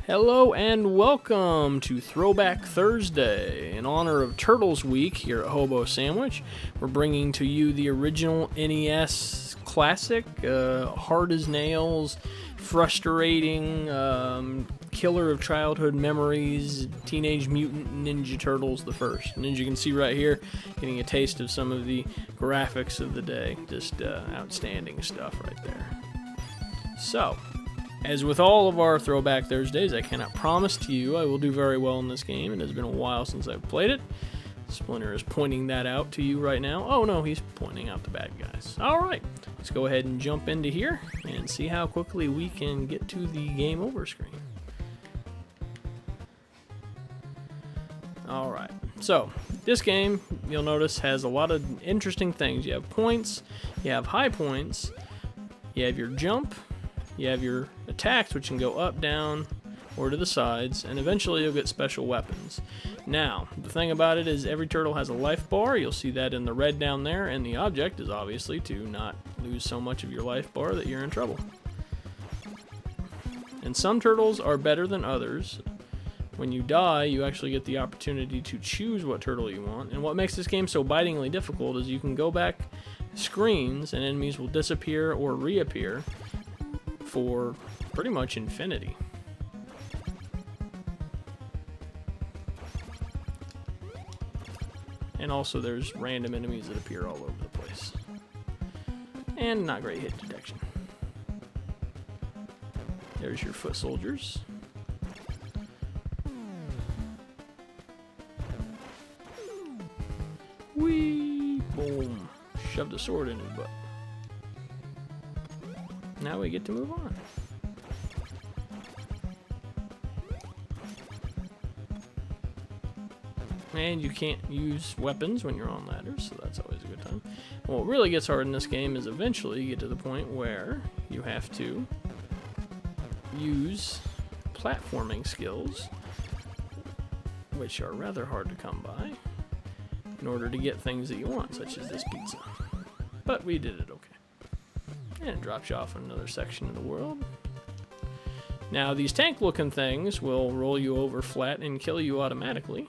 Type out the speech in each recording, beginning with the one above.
Hello and welcome to Throwback Thursday. In honor of Turtles Week here at Hobo Sandwich, we're bringing to you the original NES classic, hard as nails, frustrating, killer of childhood memories, Teenage Mutant Ninja Turtles the first. And as you can see right here, getting a taste of some of the graphics of the day. Just outstanding stuff right there. So, as with all of our Throwback Thursdays, I cannot promise to you I will do very well in this game. It has been a while since I've played it. Splinter is pointing that out to you right now. Oh no, he's pointing out the bad guys. Alright, let's go ahead and jump into here and see how quickly we can get to the game over screen. Alright, so this game, you'll notice, has a lot of interesting things. You have points, you have high points, you have your jump, you have your attacks, which can go up, down, or to the sides, and eventually you'll get special weapons. Now, the thing about it is every turtle has a life bar. You'll see that in the red down there, and the object is obviously to not lose so much of your life bar that you're in trouble. And some turtles are better than others. When you die, you actually get the opportunity to choose what turtle you want, and what makes this game so bitingly difficult is you can go back screens and enemies will disappear or reappear for pretty much infinity. And also there's random enemies that appear all over the place. And not great hit detection. There's your foot soldiers. Whee! Boom. Shoved a sword in his butt. Now we get to move on. And you can't use weapons when you're on ladders, so that's always a good time. What really gets hard in this game is eventually you get to the point where you have to use platforming skills, which are rather hard to come by, in order to get things that you want, such as this pizza. But we did it okay. And it drops you off in another section of the world. Now, these tank-looking things will roll you over flat and kill you automatically.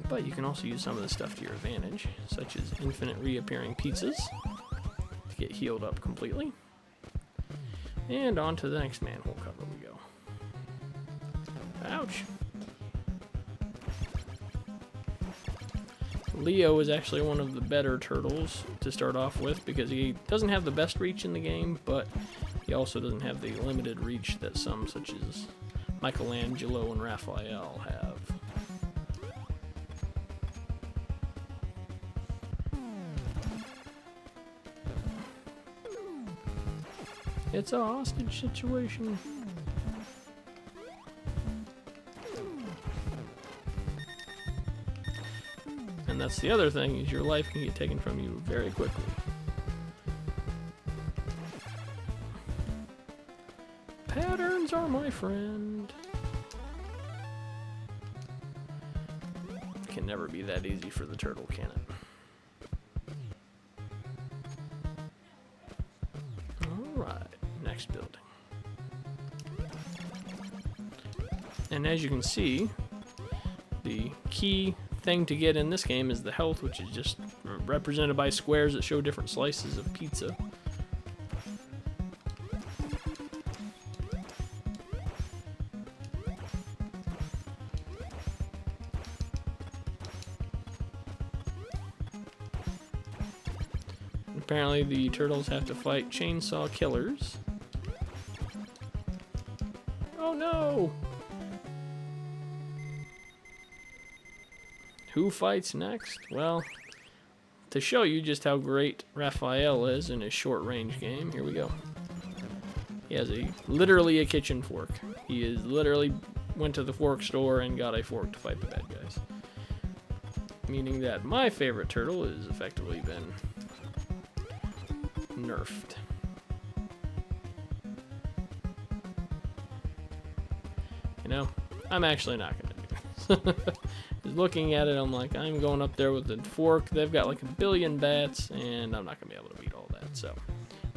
But you can also use some of this stuff to your advantage, such as infinite reappearing pizzas to get healed up completely. And on to the next manhole cover we go. Ouch! Leo is actually one of the better turtles to start off with because he doesn't have the best reach in the game, but he also doesn't have the limited reach that some, such as Michelangelo and Raphael, have. It's a hostage situation. And that's the other thing, is your life can get taken from you very quickly. Patterns are my friend. It can never be that easy for the turtle, can it? Alright, next building. And as you can see, the key thing to get in this game is the health, which is just represented by squares that show different slices of pizza. Apparently the turtles have to fight chainsaw killers. Oh no! Who fights next? Well, to show you just how great Raphael is in his short-range game, here we go. He has literally a kitchen fork. He is literally went to the fork store and got a fork to fight the bad guys. Meaning that my favorite turtle has effectively been nerfed. You know, I'm actually not going to do this. Looking at it, I'm like, I'm going up there with the fork. They've got like a billion bats, and I'm not going to be able to beat all that. So,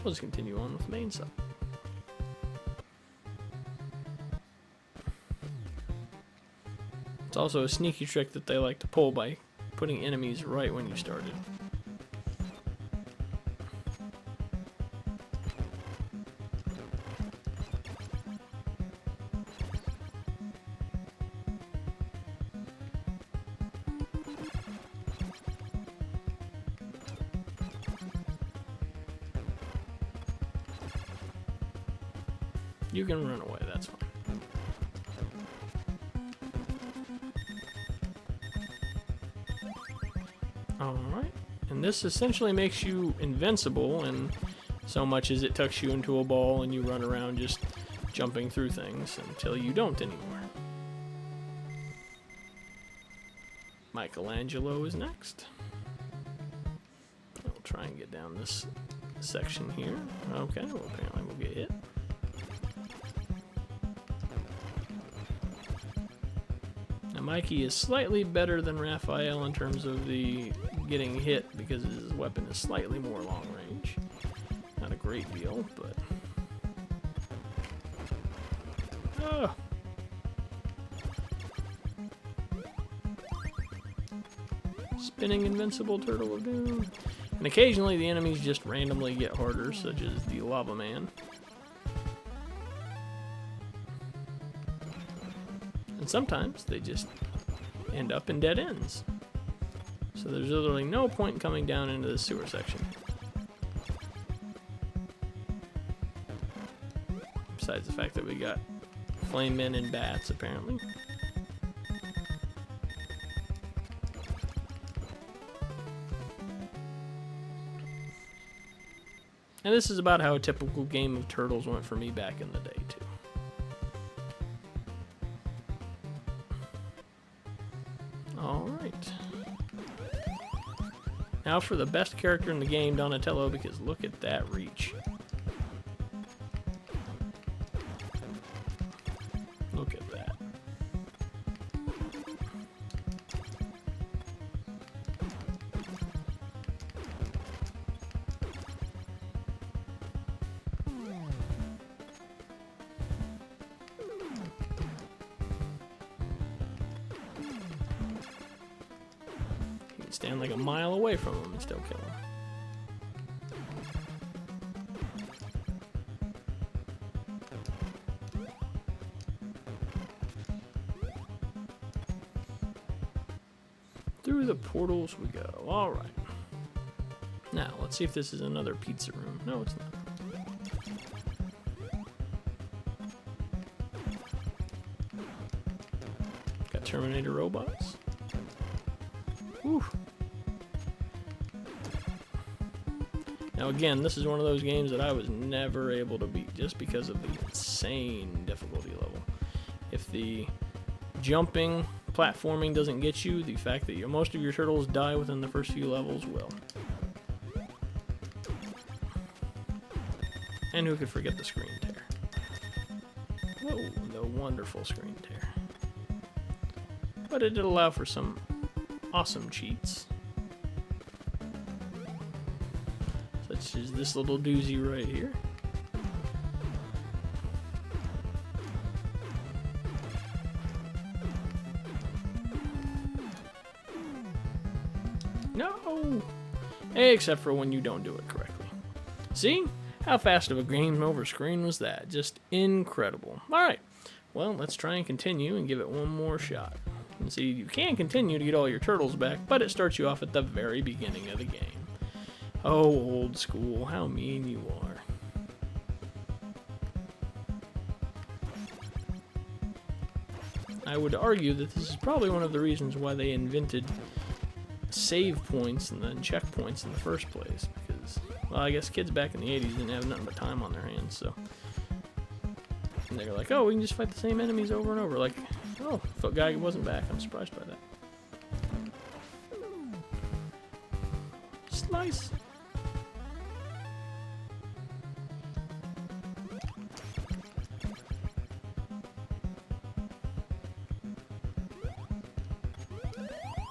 we'll just continue on with the main stuff. It's also a sneaky trick that they like to pull by putting enemies right when you started. You can run away, that's fine. Alright, and this essentially makes you invincible, and so much as it tucks you into a ball and you run around just jumping through things until you don't anymore. Michelangelo is next. We'll try and get down this section here. Okay, well apparently we'll get hit. Now Mikey is slightly better than Raphael in terms of the getting hit because his weapon is slightly more long range. Not a great deal, but... Oh. Spinning invincible turtle of doom. And occasionally the enemies just randomly get harder, such as the lava man. And sometimes they just end up in dead ends. So there's literally no point in coming down into the sewer section. Besides the fact that we got flame men and bats, apparently. And this is about how a typical game of Turtles went for me back in the day, too. Alright. Now for the best character in the game, Donatello, because look at that reach. Look at that. You can stand like a mile away from him and still kill him. Through the portals we go. Alright. Now, let's see if this is another pizza room. No, it's not. Got Terminator robots. Whew. Now again, this is one of those games that I was never able to beat just because of the insane difficulty level. If the jumping, platforming doesn't get you, the fact that most of your turtles die within the first few levels will. And who could forget the screen tear? Whoa, the wonderful screen tear. But it did allow for some awesome cheats. Such as this little doozy right here. No! Except for when you don't do it correctly. See? How fast of a game over screen was that? Just incredible. Alright, well, let's try and continue and give it one more shot. And see, you can continue to get all your turtles back, but it starts you off at the very beginning of the game. Oh, old school, how mean you are. I would argue that this is probably one of the reasons why they invented save points and then checkpoints in the first place, because, well, I guess kids back in the 80s didn't have nothing but time on their hands, so. And they're like, oh, we can just fight the same enemies over and over. Like, oh, foot guy wasn't back. I'm surprised by that. Slice.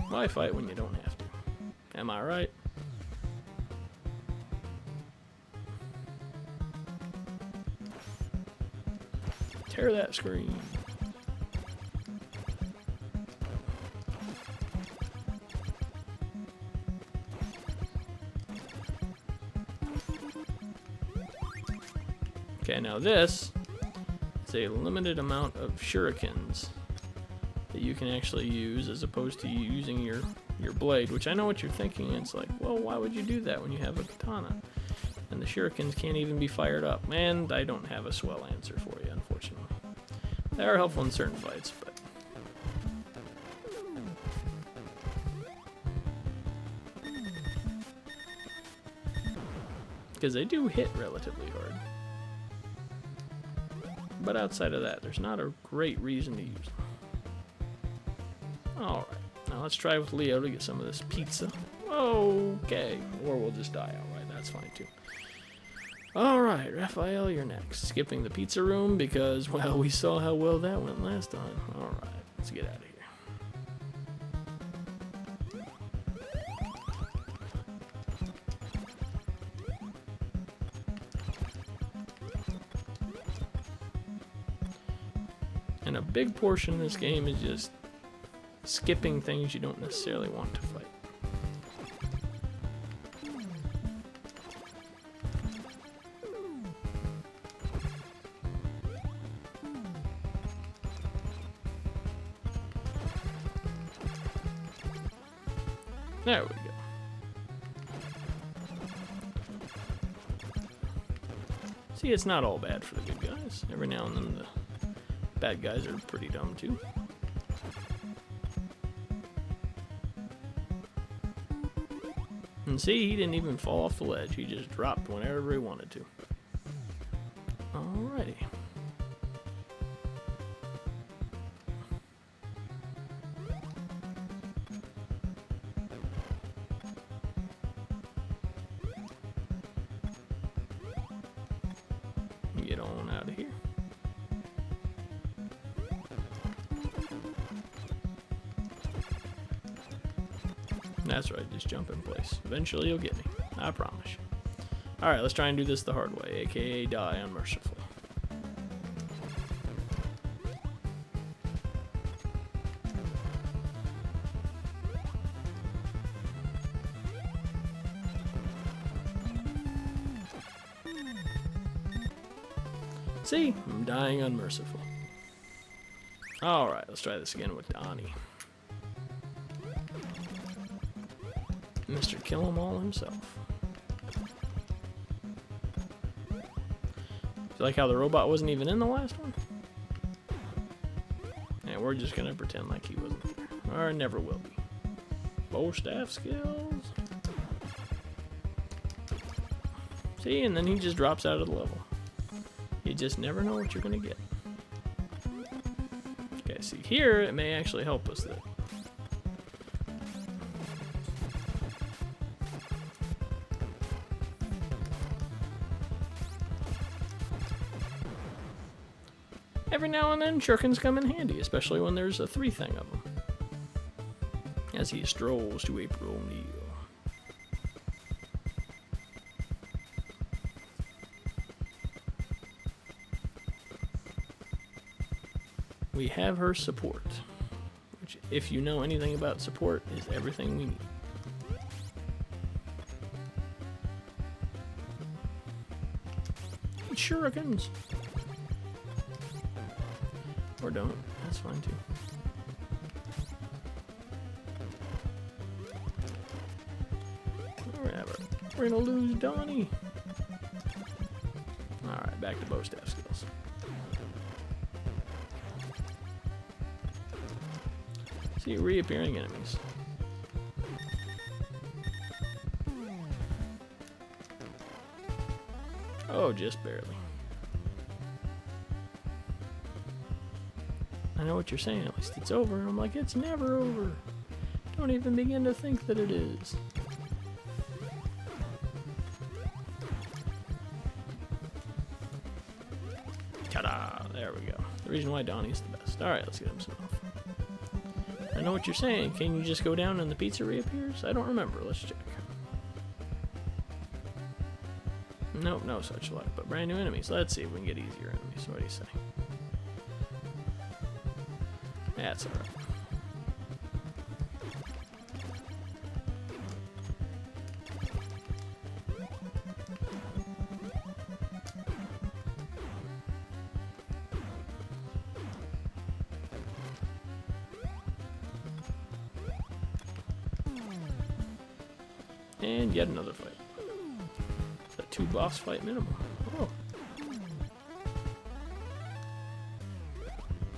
Why fight when you don't have to? Am I right? Tear that screen. Okay, now this is a limited amount of shurikens that you can actually use as opposed to using your blade, which I know what you're thinking. It's like, well, why would you do that when you have a katana? And the shurikens can't even be fired up. And I don't have a swell answer for you, unfortunately. They are helpful in certain fights, but... because they do hit relatively hard. But outside of that, there's not a great reason to use them. Alright, now let's try with Leo to get some of this pizza. Okay, or we'll just die outright, that's fine too. Alright, Raphael, you're next. Skipping the pizza room because, well, we saw how well that went last time. Alright, let's get out of here. And a big portion of this game is just skipping things you don't necessarily want to fight. There we go. See, it's not all bad for the good guys. Every now and then the bad guys are pretty dumb too. And see, he didn't even fall off the ledge. He just dropped whenever he wanted to. Alrighty. Get on out of here. That's right, just jump in place. Eventually you'll get me. I promise you. Alright, let's try and do this the hard way, aka die unmerciful. See? I'm dying unmerciful. Alright, let's try this again with Donnie. Mr. Kill-em-all himself. You like how the robot wasn't even in the last one? And we're just gonna pretend like he wasn't there. Or never will be. Bow staff skills. See, and then he just drops out of the level. You just never know what you're gonna get. Okay, see here, it may actually help us that every now and then, shurikens come in handy, especially when there's a 3 thing of them. As he strolls to April O'Neil. We have her support, which, if you know anything about support, is everything we need. Shurikens! Or don't. That's fine too. Whatever. We're gonna lose Donnie. Alright, back to bow staff skills. See reappearing enemies. Oh, just barely. I know what you're saying, at least it's over. I'm like, it's never over. Don't even begin to think that it is. Ta-da! There we go. The reason why Donnie's the best. Alright, let's get him some health. I know what you're saying. Can you just go down and the pizza reappears? I don't remember. Let's check. Nope, no such luck. But brand new enemies. Let's see if we can get easier enemies. What do you say? That's alright. And yet another fight. It's a 2 boss fight minimum. Oh.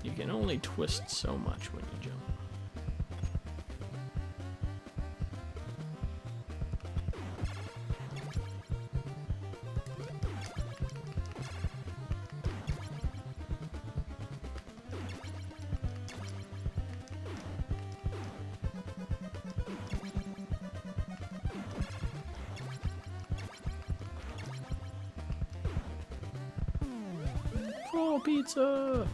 You can only twist so much when you jump. Oh, pizza!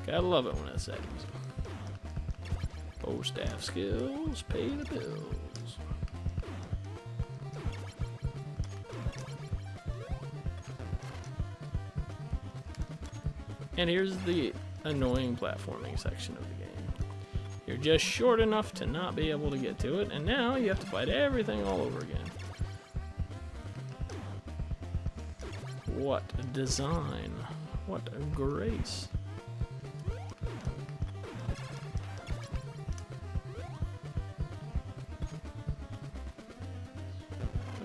Gotta love it when it's that easy. Oh, staff skills, pay the bills. And here's the annoying platforming section of the game. You're just short enough to not be able to get to it, and now you have to fight everything all over again. What a design. What a grace.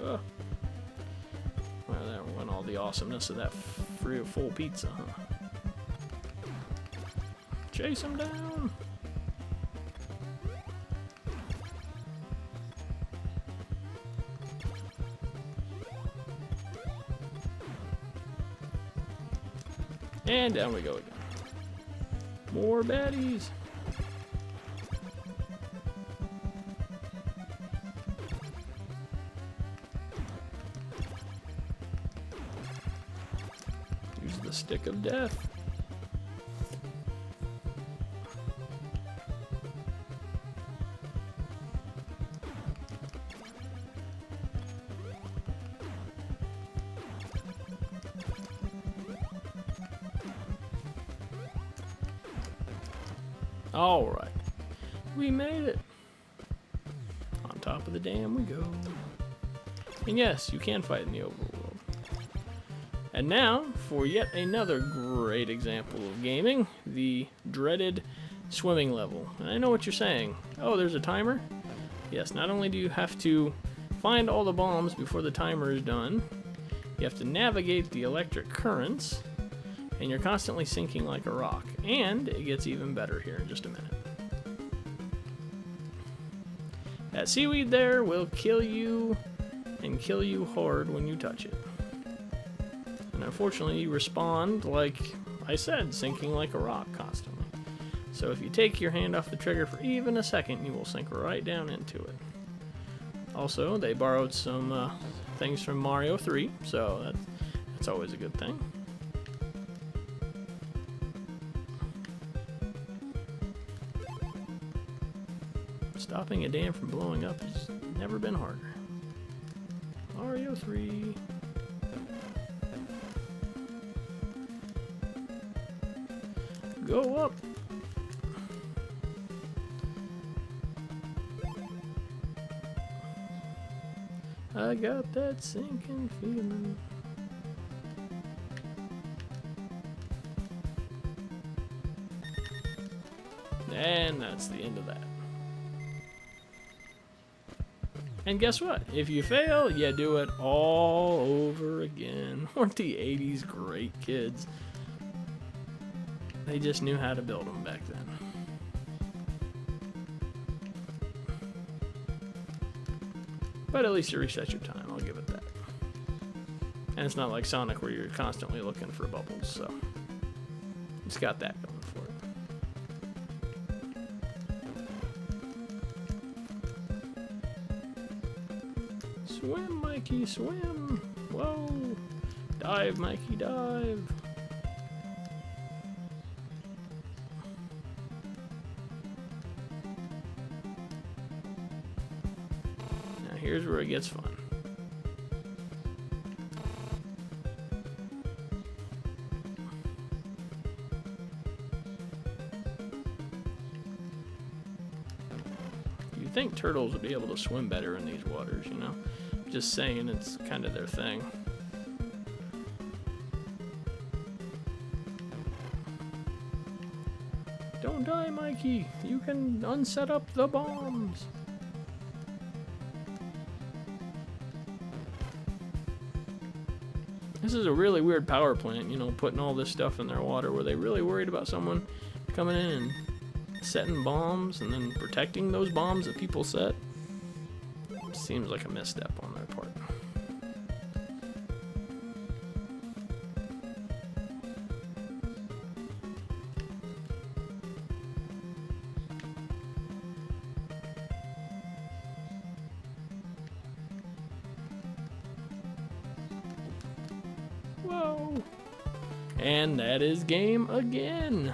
Oh. Well, that went all the awesomeness of that free or full pizza, huh? Chase him down! And down we go again. More baddies! Use the stick of death. Alright, we made it. On top of the dam we go. And yes, you can fight in the overworld. And now, for yet another great example of gaming, the dreaded swimming level. And I know what you're saying. Oh, there's a timer? Yes, not only do you have to find all the bombs before the timer is done, you have to navigate the electric currents, and you're constantly sinking like a rock. And it gets even better here in just a minute. That seaweed there will kill you, and kill you hard when you touch it. And unfortunately, you respond, like I said, sinking like a rock constantly. So if you take your hand off the trigger for even a second, you will sink right down into it. Also, they borrowed some things from Mario 3, so that's always a good thing. Stopping a dam from blowing up has never been harder. Mario 3. Go up. I got that sinking feeling. And that's the end of that. And guess what? If you fail, you do it all over again. Weren't the 80s great, kids? They just knew how to build them back then. But at least you reset your time, I'll give it that. And it's not like Sonic where you're constantly looking for bubbles, so it's got that going for it. Swim, Mikey, swim! Whoa! Dive, Mikey, dive! Now here's where it gets fun. You'd think turtles would be able to swim better in these waters, you know? Just saying, it's kind of their thing. Don't die, Mikey. You can unset up the bombs. This is a really weird power plant, you know, putting all this stuff in their water. Were they really worried about someone coming in and setting bombs and then protecting those bombs that people set? Seems like a misstep on their part. Whoa! And that is game again.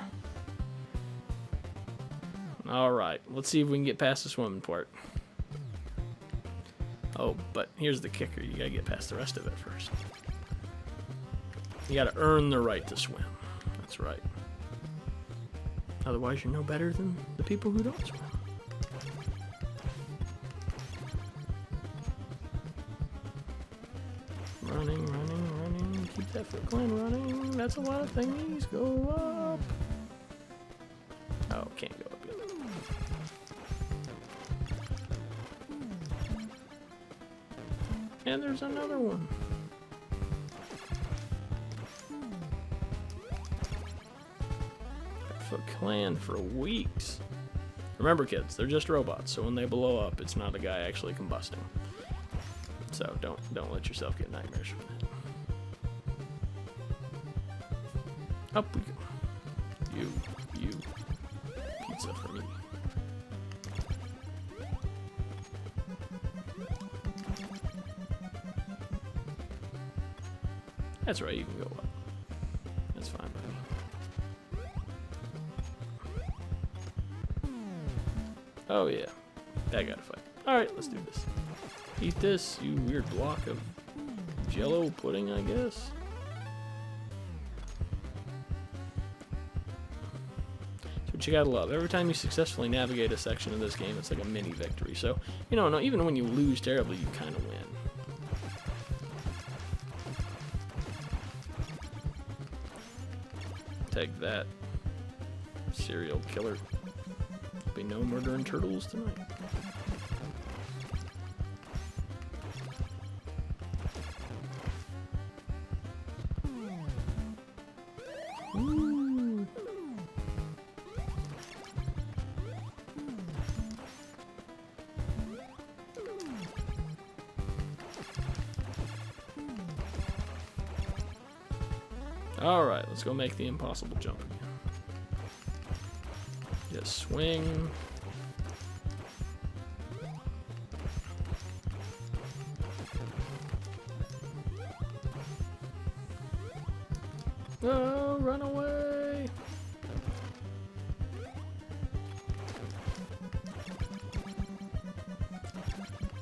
Alright, let's see if we can get past the swimming part. Oh, but here's the kicker. You gotta get past the rest of it first. You gotta earn the right to swim. That's right. Otherwise, you're no better than the people who don't swim. Running, running, running. Keep that Foot Clan running. That's a lot of thingies. Go up. Oh, can't go up yet. And there's another one. Foot Clan for weeks. Remember, kids, they're just robots, so when they blow up, it's not a guy actually combusting. So don't let yourself get nightmares from that. Up we go. You, pizza for me. That's right, you can go up. That's fine by me. Oh yeah, I gotta fight. Alright, let's do this. Eat this, you weird block of jello pudding, I guess. That's what you gotta love. Every time you successfully navigate a section of this game, it's like a mini victory. So, you know, no, even when you lose terribly, you kind of win. Take that, serial killer. There'll be no murdering turtles tonight. Ooh. Alright, let's go make the impossible jump again. Just swing. Oh, run away!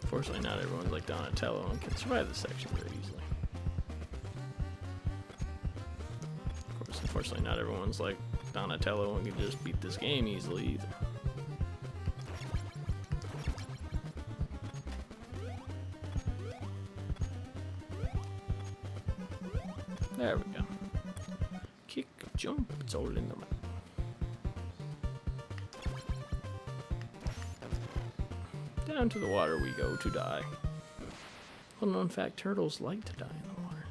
Unfortunately, not everyone's like Donatello and can survive this section very easily. Unfortunately, not everyone's like Donatello and can just beat this game easily either. There we go. Kick, jump, it's all in the map. Down to the water we go to die. Well, known fact, turtles like to die in the water.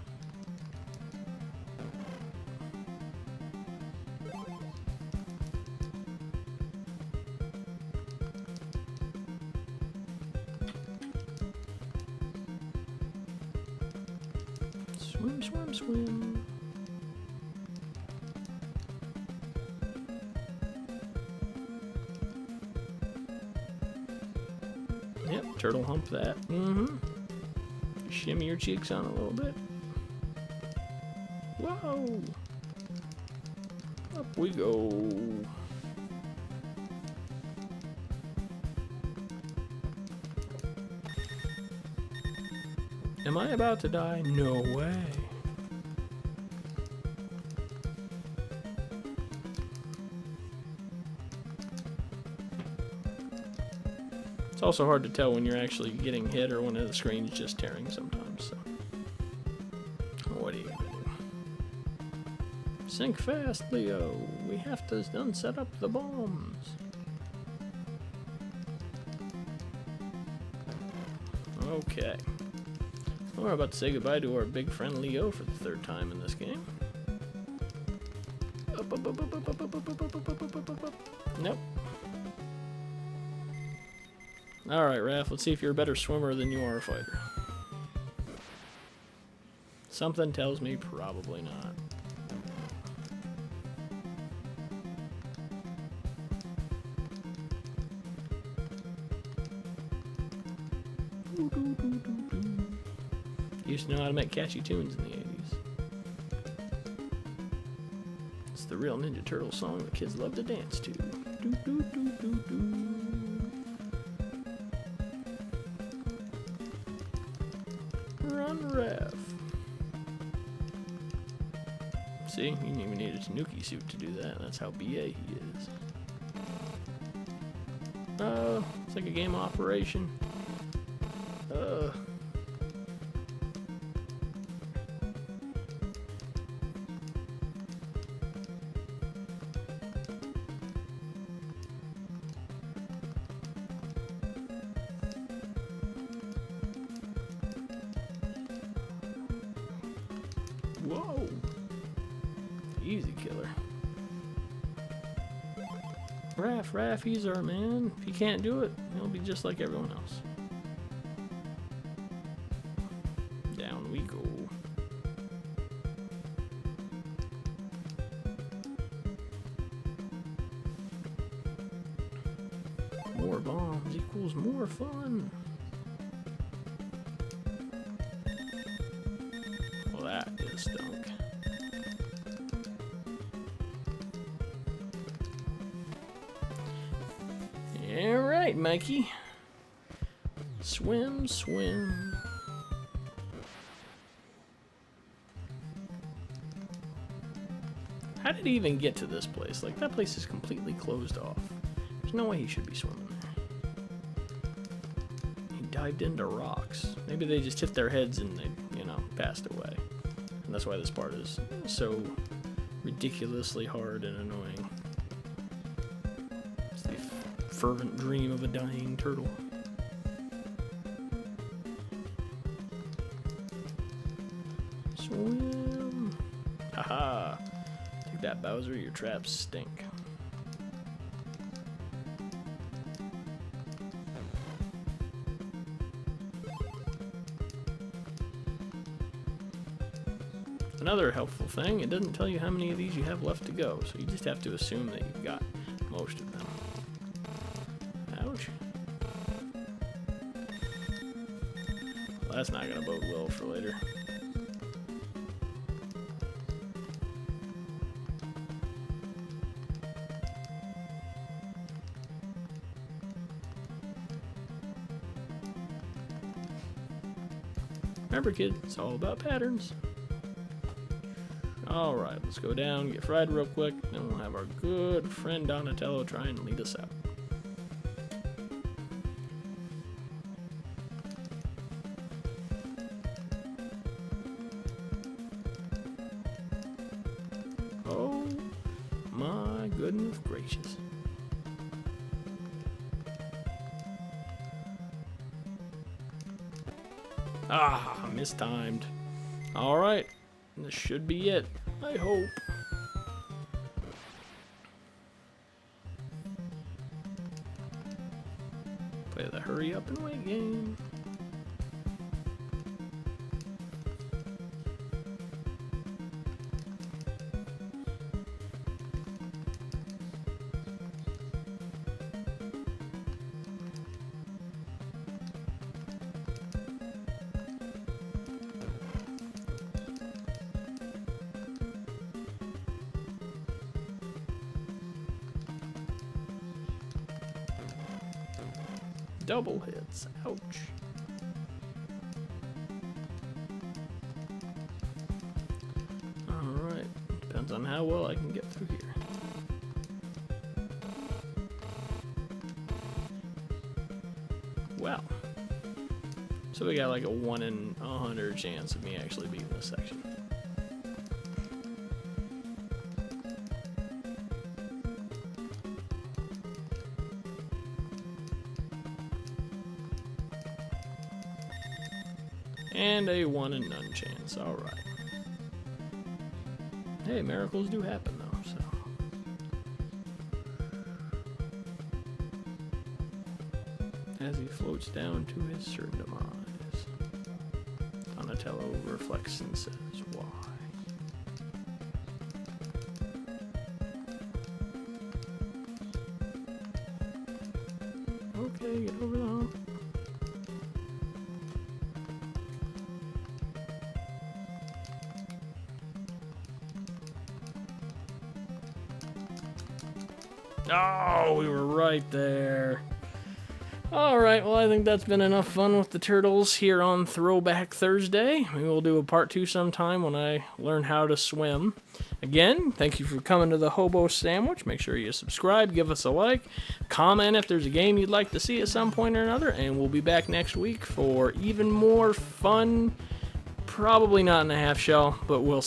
Swim, swim, swim. Yep, turtle hump that. Shimmy your cheeks on a little bit. Whoa! Up we go. Am I about to die? No way. It's also hard to tell when you're actually getting hit or when the screen's just tearing sometimes. So, what are you gonna do? Sink fast, Leo. We have to unset up the bombs. Okay. We're about to say goodbye to our big friend Leo for the third time in this game. Up, up, up, up, up, up, up, up, up, up, up, up, up, up. Nope. Alright, Raph, let's see if you're a better swimmer than you are a fighter. Something tells me probably not. Used to know how to make catchy tunes in the 80s. It's the real Ninja Turtle song that kids love to dance to. Do, do, do, do, do. Run, Ref. See, you didn't even need a Tanuki suit to do that. That's how BA he is. It's like a game operation. Whoa! Easy killer. Raph, he's our man. If he can't do it, he'll be just like everyone else. Down we go. More bombs equals more fun. Well, that is stunk. Alright, Mikey. Swim, swim. How did he even get to this place? Like, that place is completely closed off. There's no way he should be swimming there. He dived into rocks. Maybe they just hit their heads and they, you know, passed away. And that's why this part is so ridiculously hard and annoying. It's the fervent dream of a dying turtle. Swim. Haha. Take that, Bowser. Your traps stink. Another helpful thing, it doesn't tell you how many of these you have left to go, so you just have to assume that you've got most of them. Ouch. Well, that's not gonna bode well for later. Remember, kid, it's all about patterns. Alright, let's go down, get fried real quick, then we'll have our good friend Donatello try and lead us out. Oh my goodness gracious. Ah, mistimed. Alright, this should be it. I hope. Play the hurry up and wait game. Double hits. Ouch. Alright. Depends on how well I can get through here. Well. So we got like a 1 in 100 chance of me actually beating this section. And a 1 in none chance. Alright. Hey, miracles do happen, though, so. As he floats down to his certain demise, Donatello reflects and says, why? Okay, get over the hump. Oh, we were right there. Alright, well, I think that's been enough fun with the turtles here on Throwback Thursday. Maybe we'll do a part 2 sometime when I learn how to swim. Again, thank you for coming to the Hobo Sandwich. Make sure you subscribe, give us a like, comment if there's a game you'd like to see at some point or another, and we'll be back next week for even more fun. Probably not in a half shell, but we'll see.